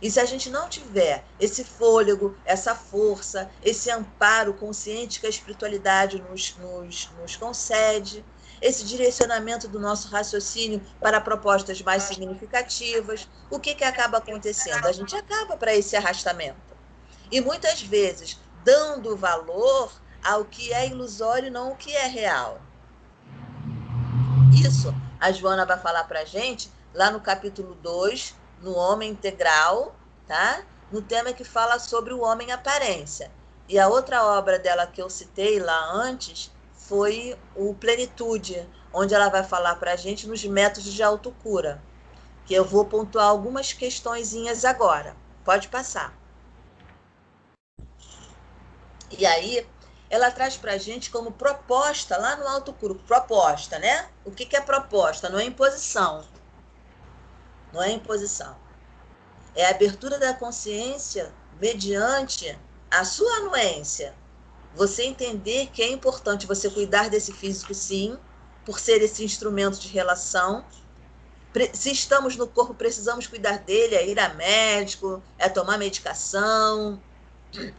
B: E se a gente não tiver esse fôlego, essa força, esse amparo consciente que a espiritualidade nos concede, esse direcionamento do nosso raciocínio para propostas mais significativas, o que acaba acontecendo? A gente acaba para esse arrastamento. E muitas vezes dando valor ao que é ilusório e não ao que é real. Isso a Joana vai falar para a gente lá no capítulo 2, no Homem Integral, tá? No tema que fala sobre o homem aparência. E a outra obra dela que eu citei lá antes foi o Plenitude, onde ela vai falar para a gente nos métodos de autocura, que eu vou pontuar algumas questõezinhas agora. Pode passar. E aí, ela traz para a gente como proposta, lá no autocura, proposta, né? O que é proposta? Não é imposição. Não é imposição. É a abertura da consciência mediante a sua anuência. Você entender que é importante você cuidar desse físico, sim, por ser esse instrumento de relação. Se estamos no corpo, precisamos cuidar dele, é ir a médico, é tomar medicação,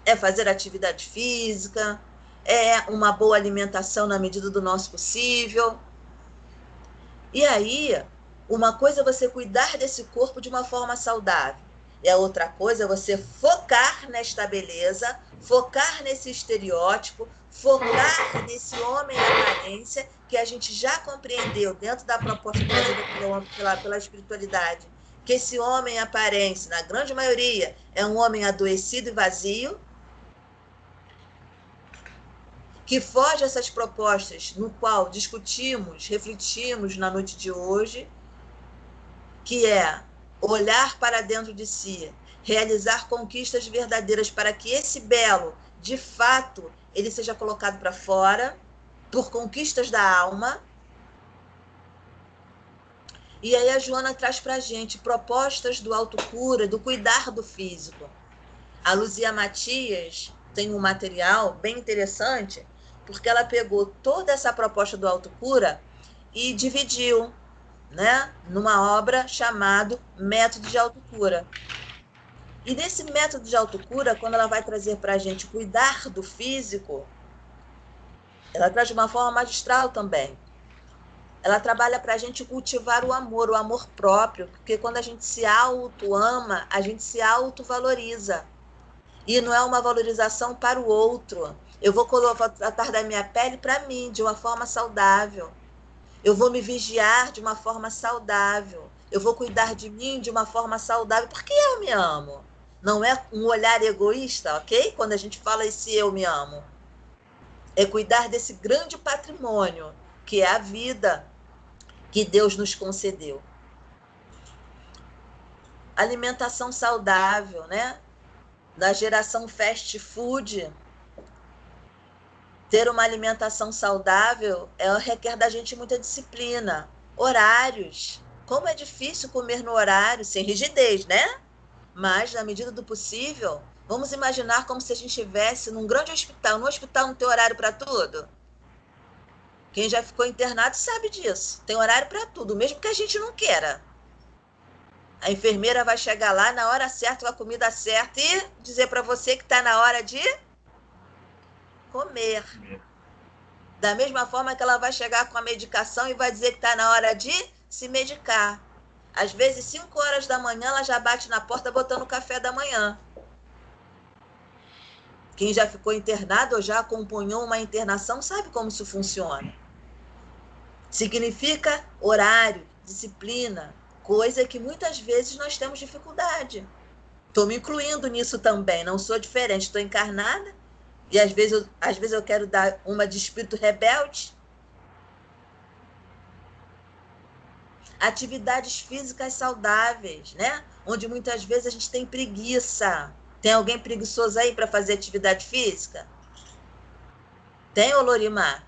B: é fazer atividade física, é uma boa alimentação na medida do nosso possível. E aí, uma coisa é você cuidar desse corpo de uma forma saudável. E a outra coisa é você focar nesta beleza, focar nesse estereótipo, focar nesse homem aparência que a gente já compreendeu dentro da proposta trazida pela espiritualidade, que esse homem aparência, na grande maioria, é um homem adoecido e vazio, que foge a essas propostas no qual discutimos, refletimos na noite de hoje, que é olhar para dentro de si, realizar conquistas verdadeiras para que esse belo, de fato, ele seja colocado para fora, por conquistas da alma. E aí a Joana traz para a gente propostas do autocura, do cuidar do físico. A Luzia Matias tem um material bem interessante, porque ela pegou toda essa proposta do autocura e dividiu, né, numa obra chamada Método de Autocura. E nesse método de autocura, quando ela vai trazer para a gente cuidar do físico, ela traz de uma forma magistral também. Ela trabalha para a gente cultivar o amor próprio, porque quando a gente se auto-ama, a gente se auto-valoriza. E não é uma valorização para o outro. Eu vou tratar da minha pele para mim, de uma forma saudável. Eu vou me vigiar de uma forma saudável. Eu vou cuidar de mim de uma forma saudável, porque eu me amo. Não é um olhar egoísta, ok? Quando a gente fala esse eu me amo. É cuidar desse grande patrimônio, que é a vida que Deus nos concedeu. Alimentação saudável, né? Da geração fast food. Ter uma alimentação saudável requer da gente muita disciplina. Horários. Como é difícil comer no horário, sem rigidez, né? Mas, na medida do possível, vamos imaginar como se a gente estivesse num grande hospital. No hospital não tem horário para tudo? Quem já ficou internado sabe disso. Tem horário para tudo, mesmo que a gente não queira. A enfermeira vai chegar lá na hora certa, com a comida certa e dizer para você que está na hora de comer. Da mesma forma que ela vai chegar com a medicação e vai dizer que está na hora de se medicar. Às vezes, 5 horas da manhã, ela já bate na porta botando o café da manhã. Quem já ficou internado ou já acompanhou uma internação sabe como isso funciona. Significa horário, disciplina, coisa que muitas vezes nós temos dificuldade. Estou me incluindo nisso também, não sou diferente, estou encarnada e às vezes eu quero dar uma de espírito rebelde. Atividades físicas saudáveis, né? Onde muitas vezes a gente tem preguiça. Tem alguém preguiçoso aí para fazer atividade física? Tem, ô Lorimar?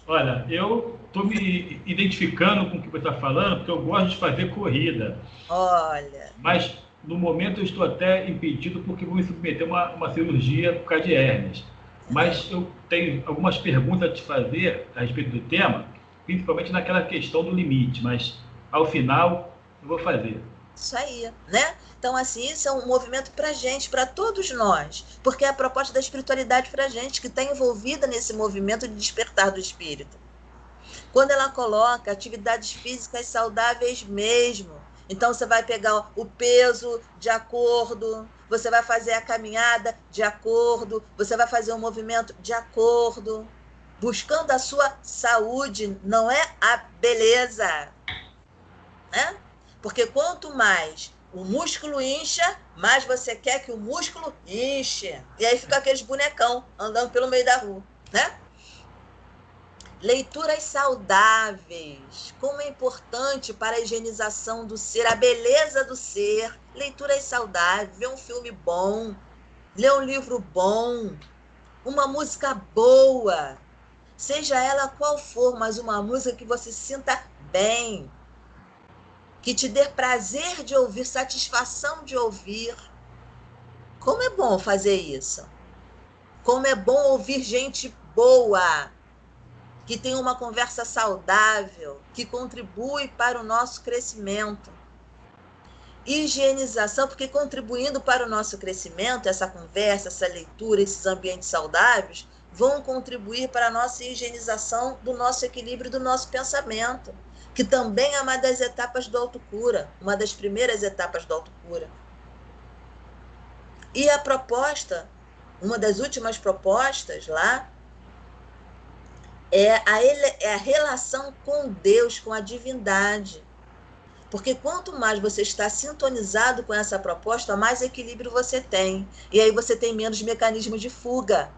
A: Olha, eu estou me identificando com o que você está falando, porque eu gosto de fazer corrida.
B: Olha.
A: Mas, no momento, eu estou até impedido porque vou me submeter a uma cirurgia por causa de hérnias. Mas eu tenho algumas perguntas a te fazer a respeito do tema, principalmente naquela questão do limite, mas, ao final, eu vou fazer.
B: Isso aí, né? Então, assim, isso é um movimento para a gente, para todos nós, porque é a proposta da espiritualidade para a gente, que está envolvida nesse movimento de despertar do espírito. Quando ela coloca atividades físicas saudáveis mesmo, então você vai pegar o peso de acordo, você vai fazer a caminhada de acordo, você vai fazer um movimento de acordo, buscando a sua saúde, não é a beleza, né? Porque quanto mais o músculo incha, mais você quer que o músculo inche. E aí fica aqueles bonecão andando pelo meio da rua, né? Leituras saudáveis. Como é importante para a higienização do ser, a beleza do ser. Leituras saudáveis, ver um filme bom, ler um livro bom, uma música boa. Seja ela qual for, mas uma música que você se sinta bem, que te dê prazer de ouvir, satisfação de ouvir. Como é bom fazer isso. Como é bom ouvir gente boa, que tem uma conversa saudável, que contribui para o nosso crescimento. Higienização, porque contribuindo para o nosso crescimento, essa conversa, essa leitura, esses ambientes saudáveis, vão contribuir para a nossa higienização do nosso equilíbrio, do nosso pensamento, que também é uma das etapas do autocura, uma das primeiras etapas do autocura. E a proposta, uma das últimas propostas lá, é a relação com Deus, com a divindade. Porque quanto mais você está sintonizado com essa proposta, mais equilíbrio você tem. E aí você tem menos mecanismo de fuga.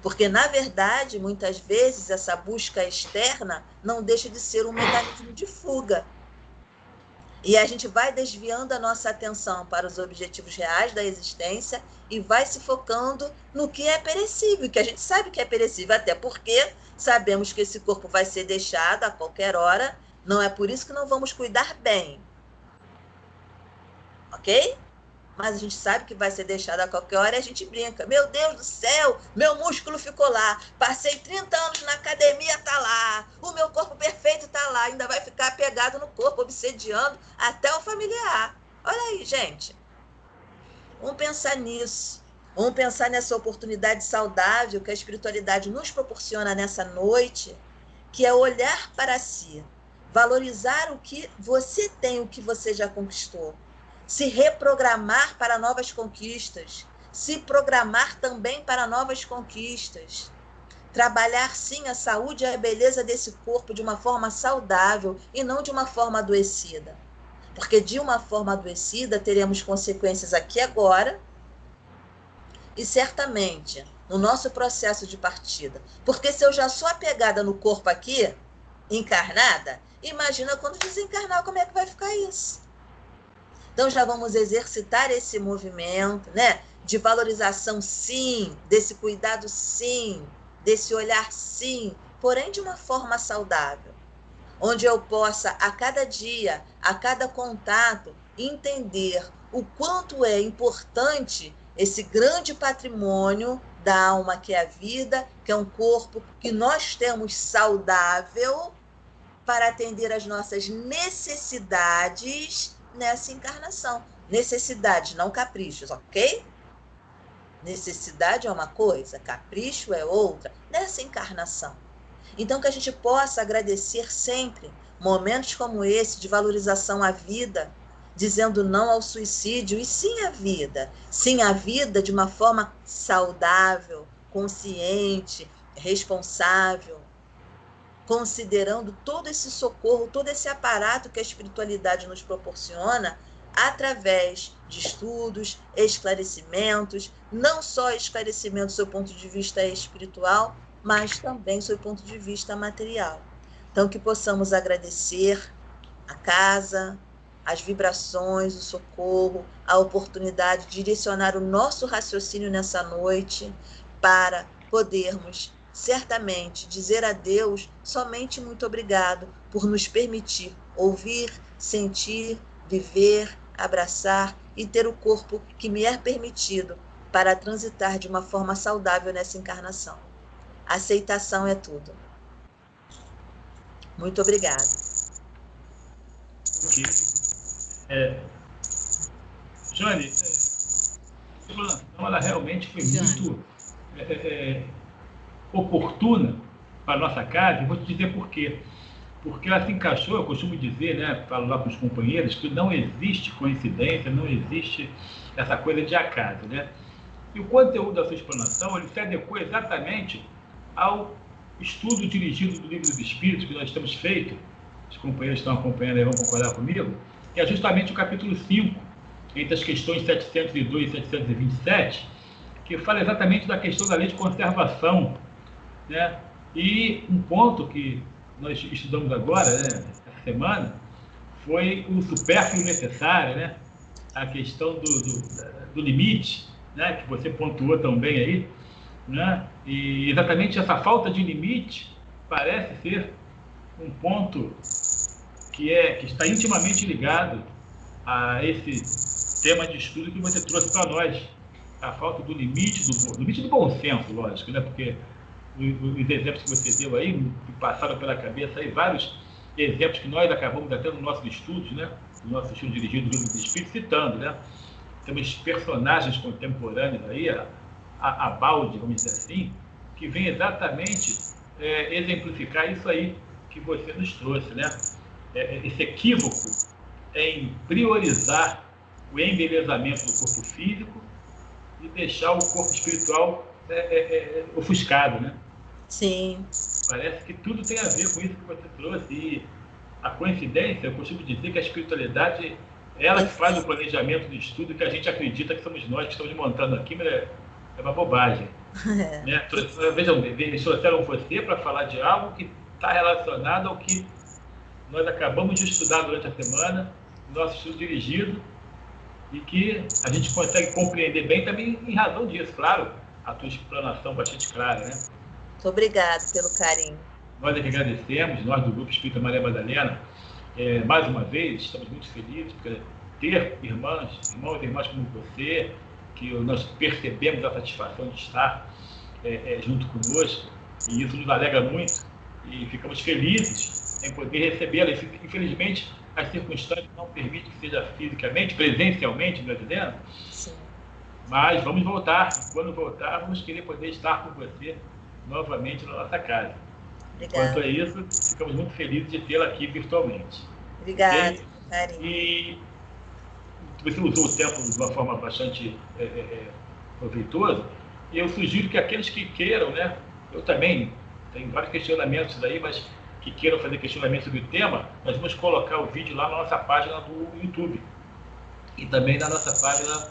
B: Porque, na verdade, muitas vezes, essa busca externa não deixa de ser um mecanismo de fuga. E a gente vai desviando a nossa atenção para os objetivos reais da existência e vai se focando no que é perecível, que a gente sabe que é perecível, até porque sabemos que esse corpo vai ser deixado a qualquer hora, Não é por isso que não vamos cuidar bem. Ok? Mas a gente sabe que vai ser deixado a qualquer hora e a gente brinca. Meu Deus do céu, meu músculo ficou lá. Passei 30 anos na academia, tá lá. O meu corpo perfeito tá lá. Ainda vai ficar apegado no corpo, obsediando até o familiar. Olha aí, gente. Vamos pensar nisso. Vamos pensar nessa oportunidade saudável que a espiritualidade nos proporciona nessa noite, que é olhar para si, valorizar o que você tem, o que você já conquistou, se reprogramar para novas conquistas, se programar também para novas conquistas, trabalhar sim a saúde e a beleza desse corpo de uma forma saudável e não de uma forma adoecida. Porque de uma forma adoecida teremos consequências aqui agora e certamente no nosso processo de partida. Porque se eu já sou apegada no corpo aqui, encarnada, imagina quando desencarnar como é que vai ficar isso. Então já vamos exercitar esse movimento, né, de valorização sim, desse cuidado sim, desse olhar sim, porém de uma forma saudável, onde eu possa a cada dia, a cada contato, entender o quanto é importante esse grande patrimônio da alma que é a vida, que é um corpo que nós temos saudável para atender às nossas necessidades nessa encarnação. Necessidades, não caprichos, ok? Necessidade é uma coisa, capricho é outra, nessa encarnação. Então, que a gente possa agradecer sempre momentos como esse de valorização à vida, dizendo não ao suicídio e sim à vida. Sim à vida de uma forma saudável, consciente, responsável, considerando todo esse socorro, todo esse aparato que a espiritualidade nos proporciona através de estudos, esclarecimentos, não só esclarecimentos do seu ponto de vista espiritual, mas também do seu ponto de vista material. Então, que possamos agradecer a casa, as vibrações, o socorro, a oportunidade de direcionar o nosso raciocínio nessa noite para podermos certamente dizer a Deus somente muito obrigado por nos permitir ouvir, sentir, viver, abraçar e ter o corpo que me é permitido para transitar de uma forma saudável nessa encarnação. Aceitação é tudo. Muito obrigada.
A: Ok. Jane, a planação ela realmente foi muito oportuna para a nossa casa, e vou te dizer por quê. Porque ela se encaixou, eu costumo dizer, né, falo lá para os companheiros, que não existe coincidência, não existe essa coisa de acaso, né? E o conteúdo da sua explanação, ele se adequou exatamente ao estudo dirigido do Livro dos Espíritos que nós temos feito, os companheiros que estão acompanhando aí vão concordar comigo, que é justamente o capítulo 5, entre as questões 702 e 727, que fala exatamente da questão da lei de conservação, né? E um ponto que nós estudamos agora, né, essa semana, foi o supérfluo necessário, né? A questão do limite, né, que você pontuou também aí, né? E exatamente essa falta de limite parece ser um ponto que está intimamente ligado a esse tema de estudo que você trouxe para nós, a falta do limite do bom senso, lógico, né? Porque os exemplos que você deu aí me passaram pela cabeça aí vários exemplos que nós acabamos até no nosso estudo, né? No nosso estudo dirigido do Livro dos Espíritos, citando, né? Temos personagens contemporâneos aí, a balde, vamos dizer assim, que vem exatamente exemplificar isso aí que você nos trouxe, né? Esse equívoco em priorizar o embelezamento do corpo físico e deixar o corpo espiritual ofuscado, né?
B: Sim.
A: Parece que tudo tem a ver com isso que você trouxe. E a coincidência, eu costumo dizer que a espiritualidade, ela que faz o planejamento do estudo, que a gente acredita que somos nós que estamos montando aqui, mas é uma bobagem. Né? Vejam, eles trouxeram você para falar de algo que está relacionado ao que nós acabamos de estudar durante a semana, nosso estudo dirigido, e que a gente consegue compreender bem também em razão disso, claro, a tua explanação bastante clara, né?
B: Muito obrigada pelo carinho.
A: Nós é que agradecemos, nós do Grupo Espírita Maria Madalena, mais uma vez, estamos muito felizes por ter irmãos e irmãs como você, que nós percebemos a satisfação de estar junto conosco, e isso nos alegra muito, e ficamos felizes em poder recebê-la. Infelizmente, as circunstâncias não permitem que seja fisicamente, presencialmente, brasileiro.
B: Sim.
A: Mas vamos voltar. Quando voltar, vamos querer poder estar com você novamente na nossa casa.
B: Obrigada.
A: Quanto a isso, ficamos muito felizes de tê-la aqui virtualmente.
B: Obrigada, carinho.
A: E você usou o tempo de uma forma bastante proveitosa, e eu sugiro que aqueles que queiram, né, eu também tenho vários questionamentos aí, mas que queiram fazer questionamento sobre o tema, nós vamos colocar o vídeo lá na nossa página do YouTube e também na nossa página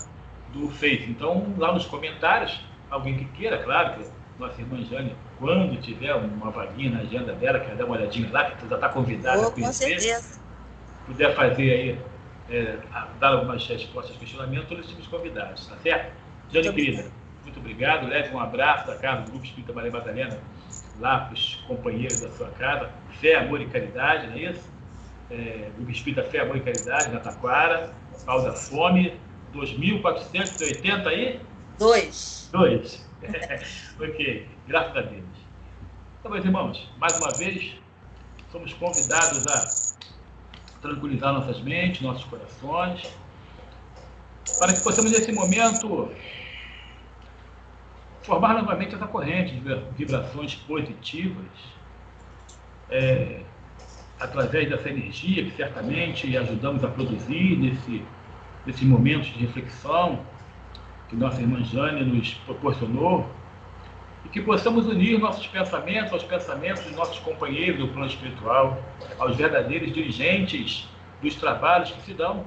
A: do Face. Então, lá nos comentários, alguém que queira, claro, que nossa irmã Jane, quando tiver uma vaguinha na agenda dela, quer dar uma olhadinha lá, que já está convidada a conhecer,
B: com certeza.
A: Puder fazer aí, dar algumas respostas aos questionamentos, todos esses convidados, tá certo? Jane, querida, muito obrigado. Leve um abraço da casa do Grupo Espírita Maria Madalena lá para os companheiros da sua casa. Fé, Amor e Caridade, não é isso? Grupo Espírita Fé, Amor e Caridade, na Taquara, Pau da Fome, 2.480 aí?
B: Dois.
A: Ok, graças a Deus. Então, meus irmãos, mais uma vez, somos convidados a tranquilizar nossas mentes, nossos corações, para que possamos, nesse momento, formar novamente essa corrente de vibrações positivas, através dessa energia que certamente ajudamos a produzir nesses momentos de reflexão que nossa irmã Jane nos proporcionou, e que possamos unir nossos pensamentos aos pensamentos dos nossos companheiros do plano espiritual, aos verdadeiros dirigentes dos trabalhos que se dão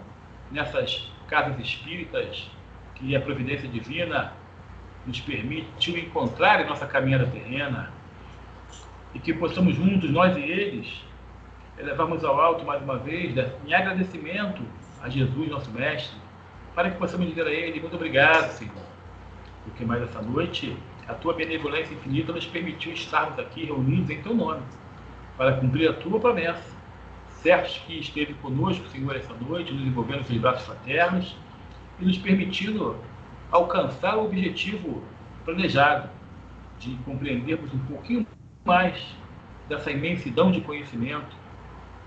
A: nessas casas espíritas que a providência divina nos permitiu encontrar em nossa caminhada terrena, e que possamos juntos, nós e eles, elevarmos ao alto mais uma vez, em agradecimento a Jesus, nosso Mestre, para que possamos dizer a Ele: muito obrigado, Senhor, porque mais essa noite a Tua benevolência infinita nos permitiu estarmos aqui reunidos em Teu nome, para cumprir a Tua promessa, certos que esteve conosco, Senhor, essa noite, nos envolvendo em seus braços fraternos e nos permitindo alcançar o objetivo planejado de compreendermos um pouquinho mais dessa imensidão de conhecimento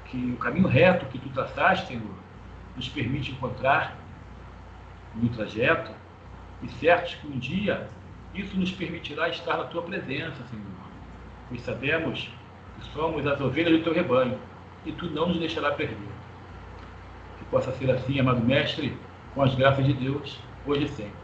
A: que o caminho reto que Tu traçaste, Senhor, nos permite encontrar no trajeto, e certos que um dia isso nos permitirá estar na Tua presença, Senhor, pois sabemos que somos as ovelhas do Teu rebanho e Tu não nos deixará perder. Que possa ser assim, amado Mestre, com as graças de Deus, hoje e sempre.